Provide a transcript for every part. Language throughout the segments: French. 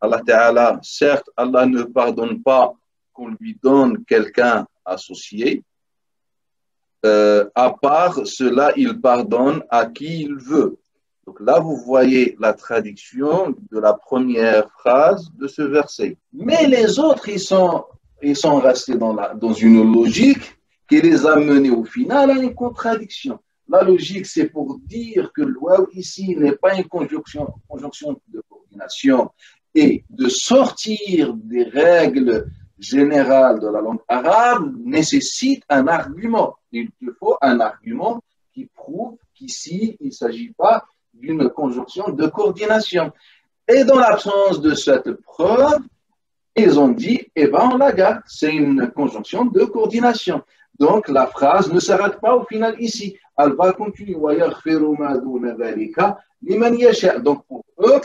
Allah Ta'ala, certes, Allah ne pardonne pas qu'on lui donne quelqu'un associé. À part cela, il pardonne à qui il veut. Donc là, vous voyez la traduction de la première phrase de ce verset. Mais les autres, ils sont restés dans une logique qui les a menés au final à une contradiction. La logique, c'est pour dire que le waw ici n'est pas une conjonction de coordination et de sortir des règles générales de la langue arabe nécessite un argument. Il te faut un argument qui prouve qu'ici, il ne s'agit pas d'une conjonction de coordination. Et dans l'absence de cette preuve, ils ont dit, eh bien, on la garde, c'est une conjonction de coordination. Donc, la phrase ne s'arrête pas au final ici. Elle va continuer. Donc, pour eux,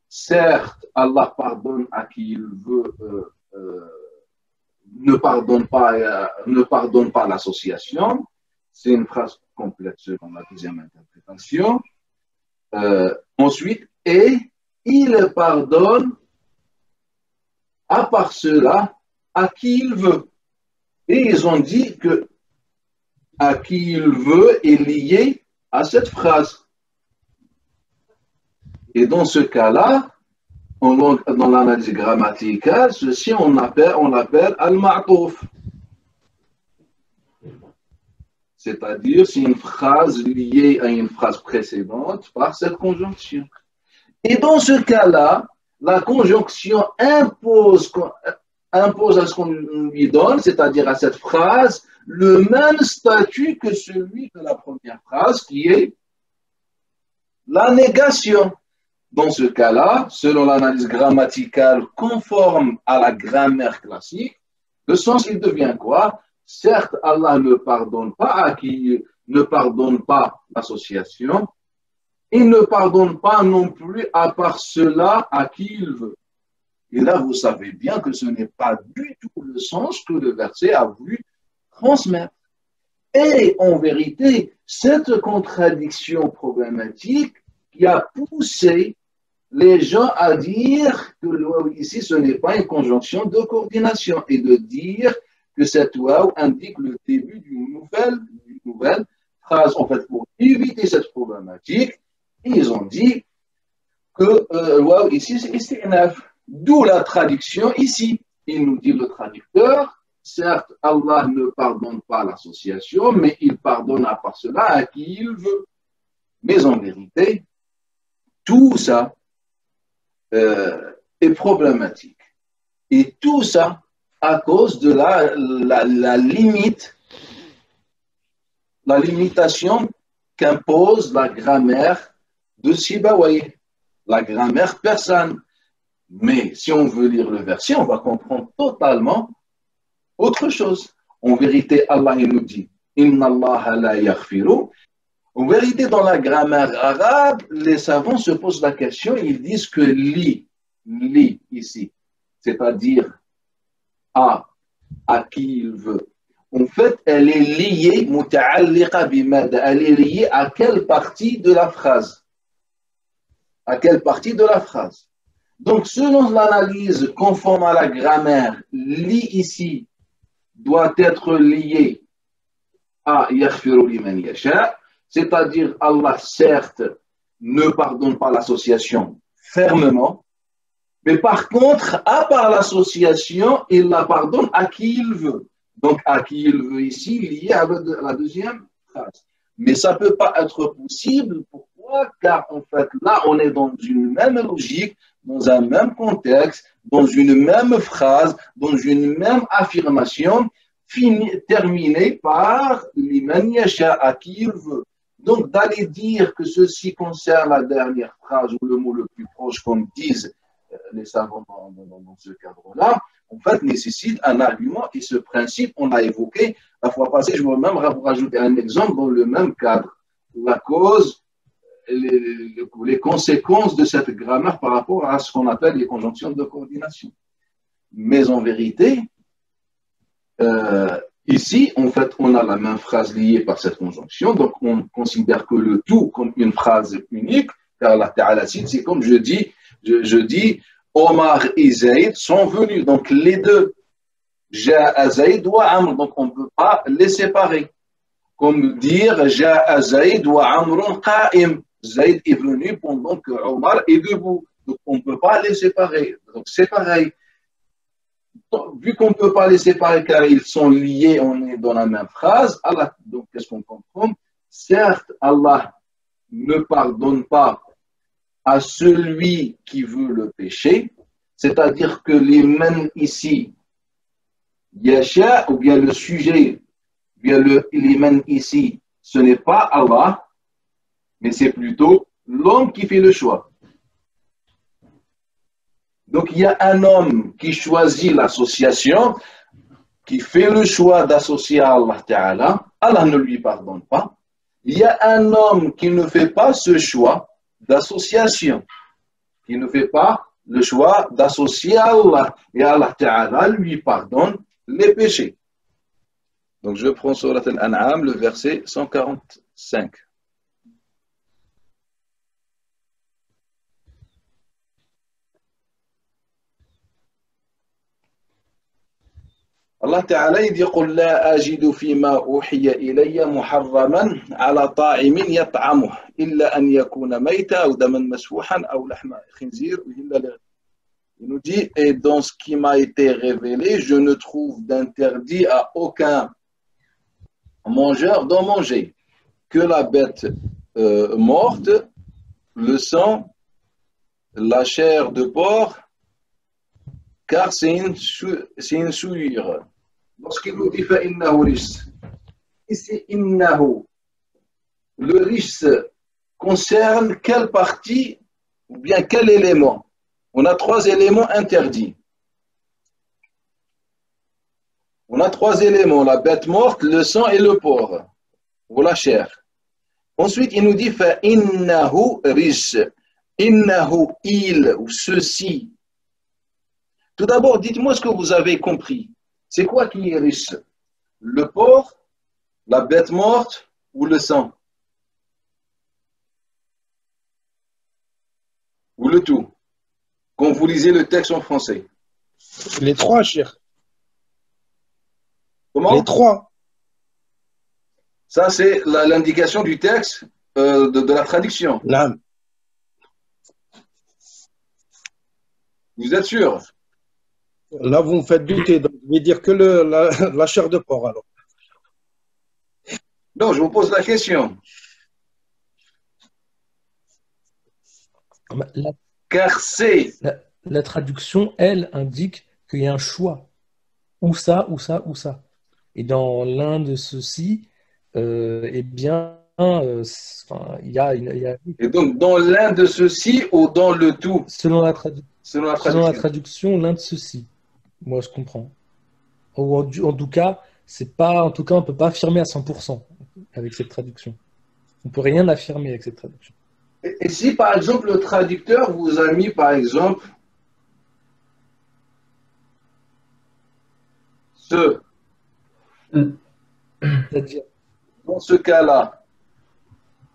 certes, Allah pardonne à qui il veut, ne pardonne pas l'association. C'est une phrase complète selon la deuxième interprétation. Ensuite, et il pardonne à part cela à qui il veut. Et ils ont dit que à qui il veut est lié à cette phrase. Et dans ce cas-là, dans l'analyse grammaticale, ceci on l'appelle al-ma'touf. C'est-à-dire, c'est une phrase liée à une phrase précédente par cette conjonction. Et dans ce cas-là, la conjonction impose à ce qu'on lui donne, c'est-à-dire à cette phrase, le même statut que celui de la première phrase, qui est la négation. Dans ce cas-là, selon l'analyse grammaticale conforme à la grammaire classique, le sens, il devient quoi? Certes, Allah ne pardonne pas à qui ne pardonne pas l'association, il ne pardonne pas non plus à part cela à qui il veut. Et là, vous savez bien que ce n'est pas du tout le sens que le verset a voulu transmettre. Et en vérité, cette contradiction problématique qui a poussé les gens à dire que le waw ici, ce n'est pas une conjonction de coordination et de dire que cette waw indique le début d'une nouvelle phrase. En fait, pour éviter cette problématique, ils ont dit que le waw ici, c'est istinaf. D'où la traduction ici. Il nous dit le traducteur, certes, Allah ne pardonne pas l'association, mais il pardonne à part cela à qui il veut. Mais en vérité, tout ça est problématique. Et tout ça à cause de la limitation qu'impose la grammaire de Sibawayh, la grammaire persane. Mais si on veut lire le verset, on va comprendre totalement autre chose. En vérité, Allah il nous dit Inna Allah la yaghfiru. En vérité, dans la grammaire arabe, les savants se posent la question, ils disent que li ici, c'est-à-dire à qui il veut. En fait, elle est liée, muta'alliqa bimada, elle est liée à quelle partie de la phrase? À quelle partie de la phrase? Donc, selon l'analyse conforme à la grammaire, li ici doit être lié à yaghfiru liman yasha, c'est-à-dire Allah, certes, ne pardonne pas l'association fermement, mais par contre, à part l'association, il la pardonne à qui il veut. Donc, à qui il veut ici, lié à la deuxième phrase. Mais ça ne peut pas être possible. Pourquoi? Car en fait, là, on est dans une même logique, dans un même contexte, dans une même phrase, dans une même affirmation, terminée par liman yasha, à qui il veut. Donc, d'aller dire que ceci concerne la dernière phrase ou le mot le plus proche, comme disent les savants dans ce cadre-là, en fait, nécessite un argument. Et ce principe, on l'a évoqué la fois passée. Je vais même rajouter un exemple dans le même cadre. La cause, les conséquences de cette grammaire par rapport à ce qu'on appelle les conjonctions de coordination. Mais en vérité, ici, en fait, on a la même phrase liée par cette conjonction, donc on considère que le tout comme une phrase unique, car Allah Ta'ala, c'est comme je dis, Omar et Zaïd sont venus. Donc les deux, Ja'a Zaïd wa Amr. Donc on ne peut pas les séparer. Comme dire Ja'a Zaïd wa Amrun qa'im. Zaïd est venu pendant que Omar est debout. Donc on ne peut pas les séparer. Donc c'est pareil. Vu qu'on ne peut pas les séparer car ils sont liés, on est dans la même phrase, Allah, donc qu'est-ce qu'on comprend? Certes, Allah ne pardonne pas à celui qui veut le péché, c'est-à-dire que les mains ici, Yasha, ou bien le sujet, ou bien les mains ici, ce n'est pas Allah, mais c'est plutôt l'homme qui fait le choix. Donc, il y a un homme qui choisit l'association, qui fait le choix d'associer à Allah Ta'ala. Allah ne lui pardonne pas. Il y a un homme qui ne fait pas ce choix d'association, qui ne fait pas le choix d'associer à Allah. Et Allah Ta'ala lui pardonne les péchés. Donc, je prends Surat Al-An'am, le verset 145. Allah Ta'ala il dit قل لا أجد فيما أوحي إلي محرما على طاعم يطعمه إلا أن يكون ميتا أو دما مسفوحا أو لحم خنزير. Il nous dit et dans ce qui m'a été révélé, je ne trouve d'interdit à aucun mangeur d'en manger que la bête morte, le sang, la chair de porc, car c'est une souillure. Lorsqu'il nous dit فَإِنَّهُ رِجْسٌ, ici, إِنَّهُ, le rijs concerne quelle partie ou bien quel élément? On a trois éléments interdits. On a trois éléments, la bête morte, le sang et le porc, ou la chair. Ensuite, il nous dit فَإِنَّهُ رِجْسٌ, إِنَّهُ, il ou ceci. Tout d'abord, dites-moi ce que vous avez compris. C'est quoi qui est riche? Le porc, la bête morte ou le sang? Ou le tout? Quand vous lisez le texte en français. Les trois, cher. Comment? Les trois. Ça, c'est l'indication du texte de la traduction. Là. Vous êtes sûr? Là, vous me faites douter. Donc, je vais dire que la chair de porc, alors. Non, je vous pose la question. Car c'est... La traduction, elle, indique qu'il y a un choix. Ou ça, ou ça, ou ça. Et dans l'un de ceux-ci, eh bien, il y a... Et donc, dans l'un de ceux-ci ou dans le tout? Selon la traduction, l'un de ceux-ci. Moi, je comprends. En tout cas, c'est pas, en tout cas, on ne peut pas affirmer à 100% avec cette traduction. On ne peut rien affirmer avec cette traduction. Et si, par exemple, le traducteur vous a mis, par exemple, ce, C'est-à-dire, dans ce cas-là,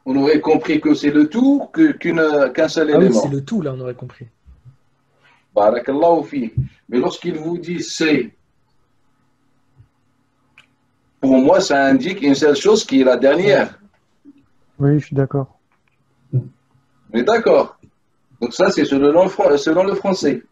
on aurait compris que c'est le tout, qu'un seul ah oui, élément. c'est le tout, là, on aurait compris. Barakallahu fi. Mais lorsqu'il vous dit c'est, pour moi, ça indique une seule chose qui est la dernière. Oui, je suis d'accord. On est d'accord. Donc ça, c'est selon le français.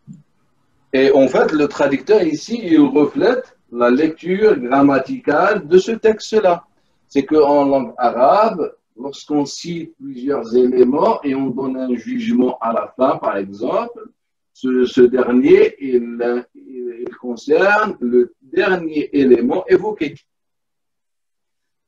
Et en fait, le traducteur ici, il reflète la lecture grammaticale de ce texte-là. C'est qu'en langue arabe, lorsqu'on cite plusieurs éléments et on donne un jugement à la fin, par exemple, ce dernier, il concerne le dernier élément évoqué.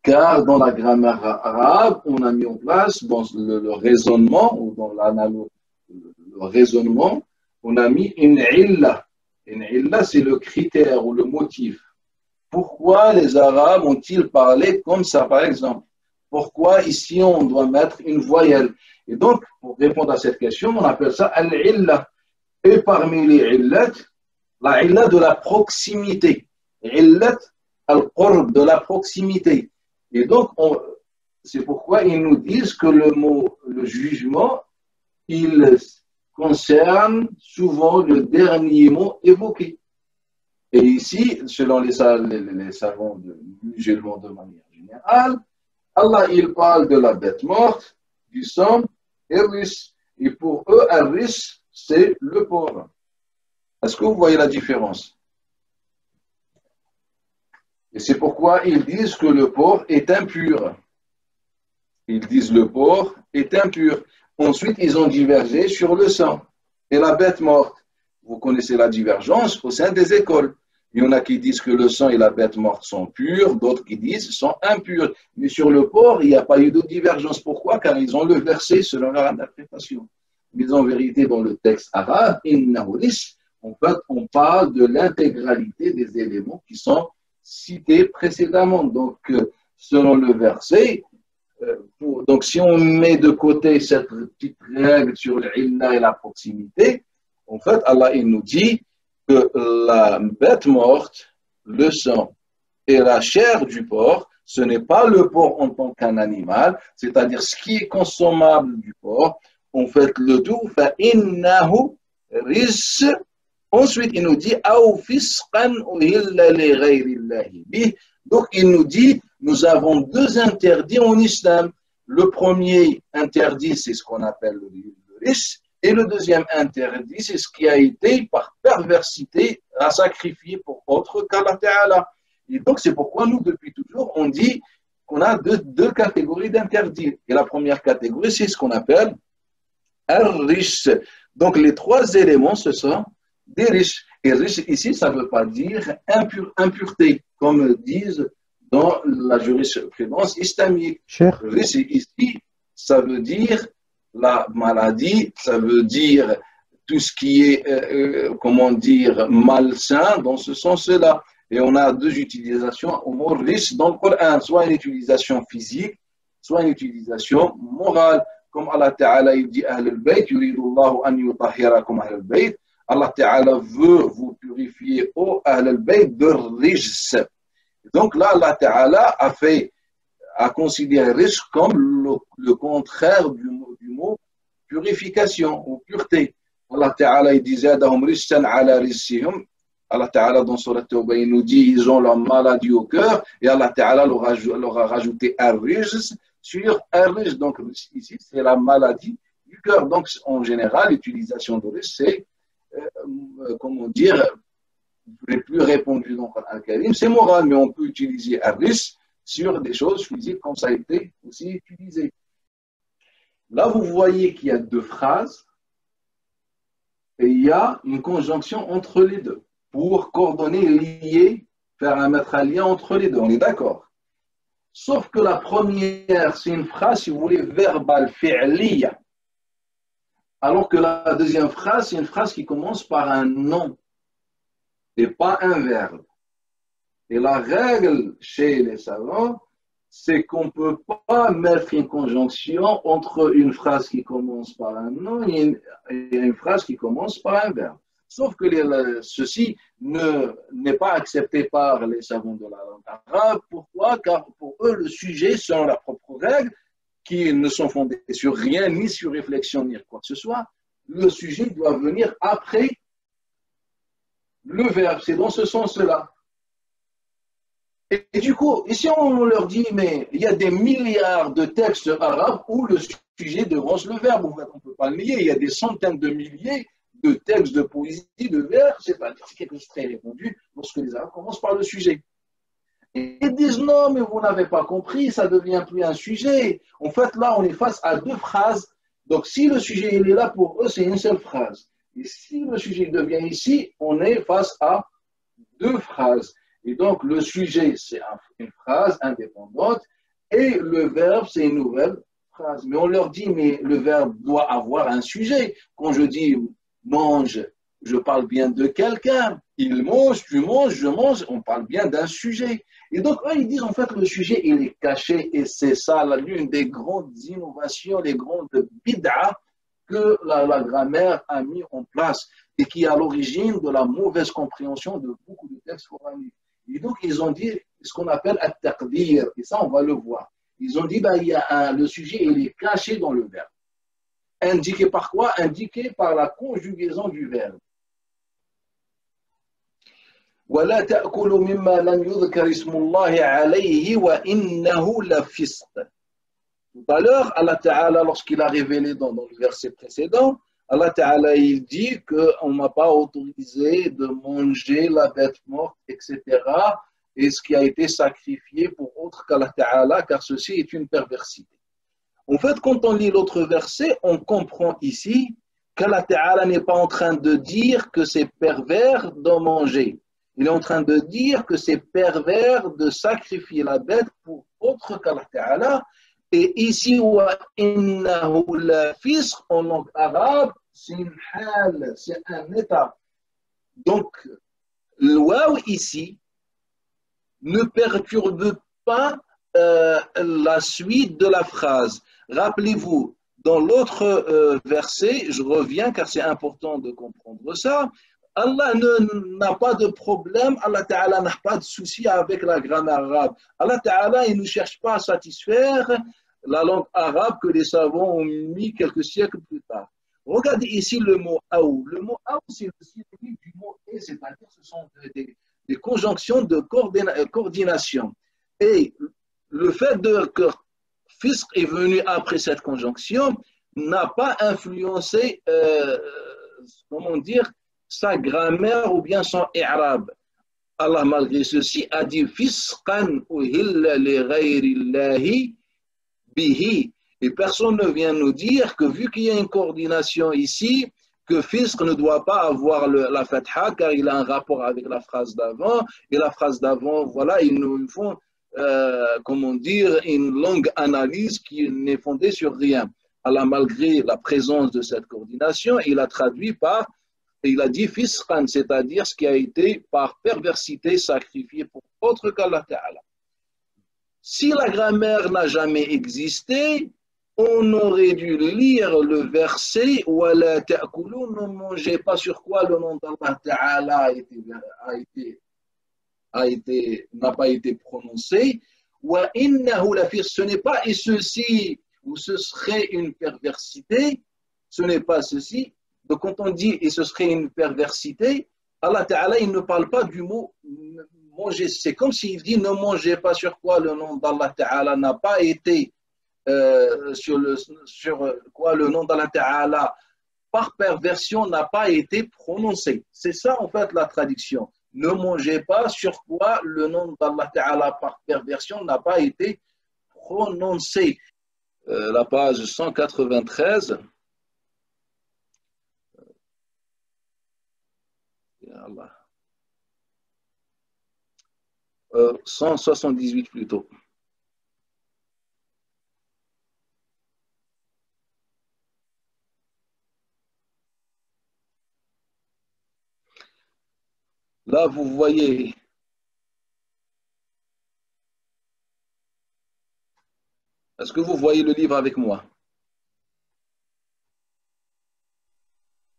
Car dans la grammaire arabe, on a mis en place dans le raisonnement, ou dans le raisonnement, on a mis une illa. Une illa, c'est le critère ou le motif. Pourquoi les Arabes ont-ils parlé comme ça, par exemple? Pourquoi ici on doit mettre une voyelle? Et donc, pour répondre à cette question, on appelle ça al-illa. Et parmi les illat, la illa de la proximité. Illat al-qurb, de la proximité. Et donc, c'est pourquoi ils nous disent que le jugement, il concerne souvent le dernier mot évoqué. Et ici, selon les savants musulmans de manière générale, Allah, il parle de la bête morte, du sang et ris. Et pour eux, un ris, c'est le porc. Est-ce que vous voyez la différence? Et c'est pourquoi ils disent que le porc est impur. Ils disent le porc est impur. Ensuite, ils ont divergé sur le sang et la bête morte. Vous connaissez la divergence au sein des écoles. Il y en a qui disent que le sang et la bête morte sont purs, d'autres qui disent sont impurs. Mais sur le porc, il n'y a pas eu de divergence. Pourquoi? Car ils ont le verset selon leur interprétation. Mais en vérité, dans le texte arabe, en fait, on parle de l'intégralité des éléments qui sont cités précédemment. Donc, selon le verset, donc si on met de côté cette petite règle sur l'illa et la proximité, en fait, Allah il nous dit que la bête morte, le sang et la chair du porc, ce n'est pas le porc en tant qu'un animal, c'est-à-dire ce qui est consommable du porc, on fait le tout, فَإِنَّهُ رِجْسٌ. Ensuite, il nous dit أَوْ فِسْقًا أُهِلَّ لِغَيْرِ اللَّهِ بِهِ. Donc, il nous dit, nous avons deux interdits en islam. Le premier interdit, c'est ce qu'on appelle le ris, et le deuxième interdit, c'est ce qui a été par perversité à sacrifier pour autre qu'Allah Ta'ala. Et donc, c'est pourquoi nous, depuis toujours, on dit qu'on a deux catégories d'interdits. Et la première catégorie, c'est ce qu'on appelle al-rish. Donc, les trois éléments, ce sont des riches. Et riche, ici, ça ne veut pas dire impureté, comme disent dans la jurisprudence islamique. Riche, ici, ça veut dire la maladie, ça veut dire tout ce qui est, comment dire, malsain dans ce sens-là. Et on a deux utilisations au mot riche dans le Coran, soit une utilisation physique, soit une utilisation morale. Comme Allah Ta'ala, il dit Ahl al-Bayt, yuridullahu an yutahhirakum Ahl al-Bayt. Allah Ta'ala veut vous purifier au Ahl al-Bayt de rijs. Donc là, Allah Ta'ala a considéré rijs comme le contraire du mot purification ou pureté. Allah Ta'ala il disait Adahum rijsan ala rijsihum. Allah Ta'ala dans Surat Tawbah il nous dit ils ont la maladie au cœur et Allah Ta'ala leur a rajouté un rijs sur un rijs. Donc ici c'est la maladie du cœur. Donc en général l'utilisation de rijs c'est comment dire, les plus répandus dans le Karim, c'est moral, mais on peut utiliser un risque sur des choses physiques comme ça a été aussi utilisé. Là, vous voyez qu'il y a deux phrases et il y a une conjonction entre les deux pour coordonner, lier, faire mettre un lien entre les deux. On est d'accord? Sauf que la première, c'est une phrase, si vous voulez, verbale, fi'liya. Alors que la deuxième phrase, c'est une phrase qui commence par un nom et pas un verbe. Et la règle chez les savants, c'est qu'on ne peut pas mettre une conjonction entre une phrase qui commence par un nom et une phrase qui commence par un verbe. Sauf que ceci n'est pas accepté par les savants de la langue arabe. Pourquoi? Car pour eux, le sujet, selon leurs propres règles, qui ne sont fondés sur rien, ni sur réflexion, ni quoi que ce soit, le sujet doit venir après le verbe. C'est dans ce sens-là. Et du coup, ici on leur dit, mais il y a des milliards de textes arabes où le sujet devance le verbe. En fait, on ne peut pas le nier. Il y a des centaines de milliers de textes de poésie, de vers. C'est quelque chose de très répandu lorsque les arabes commencent par le sujet. Et ils disent non, mais vous n'avez pas compris, ça devient plus un sujet. En fait, là, on est face à deux phrases. Donc, si le sujet il est là pour eux, c'est une seule phrase. Et si le sujet devient ici, on est face à deux phrases. Et donc, le sujet, c'est une phrase indépendante et le verbe, c'est une nouvelle phrase. Mais on leur dit, mais le verbe doit avoir un sujet. Quand je dis mange, je parle bien de quelqu'un. Il mange, tu manges, je mange, on parle bien d'un sujet. Et donc, eux, ils disent, en fait, le sujet, il est caché et c'est ça, l'une des grandes innovations, les grandes bid'ah que la grammaire a mis en place et qui est à l'origine de la mauvaise compréhension de beaucoup de textes coraniques. Et donc, ils ont dit ce qu'on appelle at-taqdir, et ça, on va le voir. Ils ont dit, le sujet, il est caché dans le verbe. indiqué par quoi? Indiqué par la conjugaison du verbe. ولا تأكلوا مما لم يذكر اسم الله عليه وإنه لفسق. Tout à l'heure, Allah Ta'ala, lorsqu'il a révélé dans le verset précédent, Allah Ta'ala, il dit qu'on ne m'a pas autorisé de manger la bête morte, etc., et ce qui a été sacrifié pour autre qu'Allah Ta'ala, car ceci est une perversité. En fait, quand on lit l'autre verset, on comprend ici qu'Allah Ta'ala n'est pas en train de dire que c'est pervers d'en manger. Il est en train de dire que c'est pervers de sacrifier la bête pour autre qu'Allah Ta'ala. Et ici, en langue arabe, c'est une hal, c'est un état. Donc, le waw ici ne perturbe pas la suite de la phrase. Rappelez-vous, dans l'autre verset, je reviens car c'est important de comprendre ça, Allah n'a pas de problème, Allah Ta'ala n'a pas de souci avec la grammaire arabe. Allah Ta'ala, il ne cherche pas à satisfaire la langue arabe que les savants ont mis quelques siècles plus tard. Regardez ici le mot « aou ». Le mot « aou », c'est le synonyme du mot « et », c'est-à-dire ce sont des conjonctions de coordination. Et le fait que « fisq » est venu après cette conjonction n'a pas influencé, comment dire, sa grammaire ou bien son i'rab. Allah, malgré ceci, a dit « fisqan uhilla li ghayrillahi bihi ». Et personne ne vient nous dire que vu qu'il y a une coordination ici, que fisq ne doit pas avoir la fatha car il a un rapport avec la phrase d'avant. Et la phrase d'avant, voilà, ils nous font, comment dire, une longue analyse qui n'est fondée sur rien. Allah, malgré la présence de cette coordination, il a traduit par, il a dit fisqan, c'est-à-dire ce qui a été par perversité sacrifié pour autre qu'Allah Ta'ala. Si la grammaire n'a jamais existé, on aurait dû lire le verset وَلَا تَأْكُلُوا, ne mangez pas, sur quoi le nom d'Allah Ta'ala n'a pas été prononcé. وَإِنَّهُ لَفِسْقٌ, ce n'est pas et ceci, ou ce serait une perversité, ce n'est pas ceci. Donc quand on dit et ce serait une perversité, Allah Ta'ala, il ne parle pas du mot manger. C'est comme s'il dit ne mangez pas, sur quoi le nom d'Allah Ta'ala n'a pas été sur quoi le nom d'Allah Ta'ala par perversion n'a pas été prononcé. C'est ça en fait la traduction. Ne mangez pas sur quoi le nom d'Allah Ta'ala par perversion n'a pas été prononcé. La page 193. Allah. 178 plutôt. Là, vous voyez, est-ce que vous voyez le livre avec moi?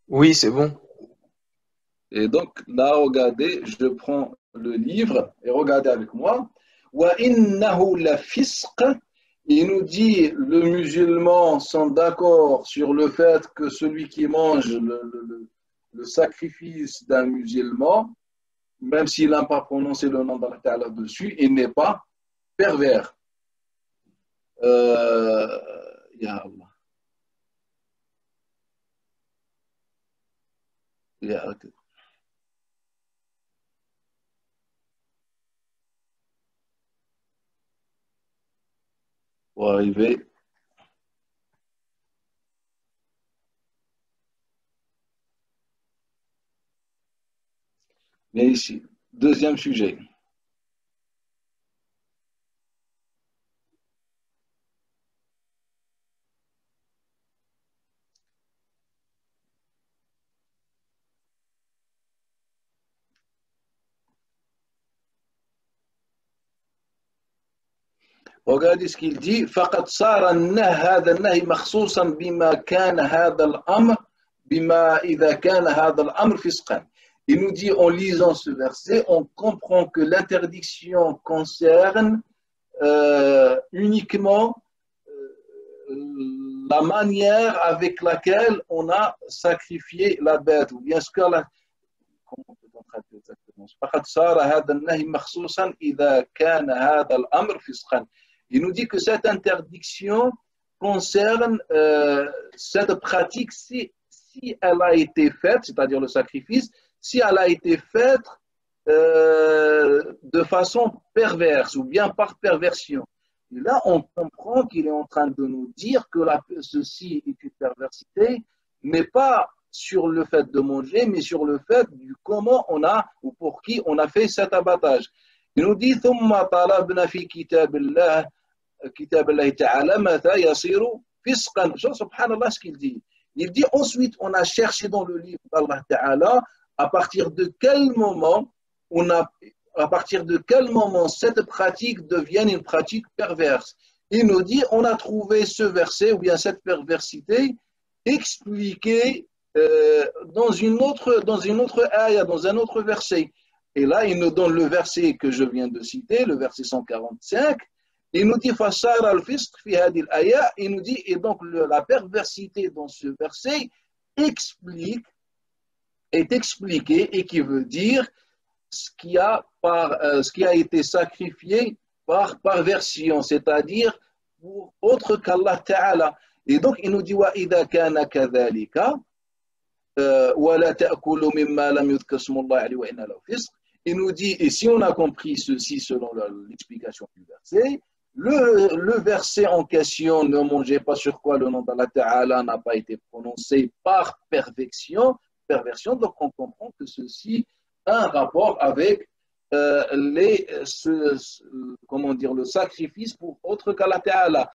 Oui, c'est bon. Et donc, là, regardez, je prends le livre et regardez avec moi. وَإِنَّهُ لَفِسْقٌ, il nous dit, le musulman sont d'accord sur le fait que celui qui mange le sacrifice d'un musulman, même s'il n'a pas prononcé le nom d'Allah Ta'ala dessus, il n'est pas pervers. Ya Allah. Ya Allah. Pour arriver. Mais ici, deuxième sujet. Regardez ce qu'il dit. فقد صار هذا النهي مخصوصا بما كان هذا الأمر بما إذا كان هذا الأمر فسقا. Il nous dit, en lisant ce verset, on comprend que l'interdiction concerne uniquement la manière avec laquelle on a sacrifié la bête, ou bien ce que la... Comment peut-on traduire exactement? فقد صار هذا النهي مخصوصا إذا كان هذا الأمر فسقا. Il nous dit que cette interdiction concerne cette pratique si elle a été faite, c'est-à-dire le sacrifice, si elle a été faite de façon perverse ou bien par perversion. Et là, on comprend qu'il est en train de nous dire que ceci est une perversité, mais pas sur le fait de manger, mais sur le fait du comment on a ou pour qui on a fait cet abattage. Il nous dit ثم طلبنا في كتاب الله تعالى متى يصير فسقا. Subhanallah, ce qu'il dit. Il dit ensuite on a cherché dans le livre d'Allah Ta'ala à partir de quel moment cette pratique devient une pratique perverse. Il nous dit on a trouvé ce verset ou bien cette perversité expliquée dans une autre ayah, dans un autre verset. Et là, il nous donne le verset que je viens de citer, le verset 145. Il nous dit Fasar al-fisq fi hadil ayah. Il nous dit, et donc la perversité dans ce verset est expliquée et qui veut dire ce qui a été sacrifié par perversion, c'est-à-dire pour autre qu'Allah Ta'ala. Et donc, il nous dit Wa idha kana kadhalika. Il nous dit, et si on a compris ceci selon l'explication du verset, le verset en question, ne mangez pas sur quoi le nom d'Allah Ta'ala n'a pas été prononcé par perversion, donc on comprend que ceci a un rapport avec le sacrifice pour autre qu'Allah Ta'ala.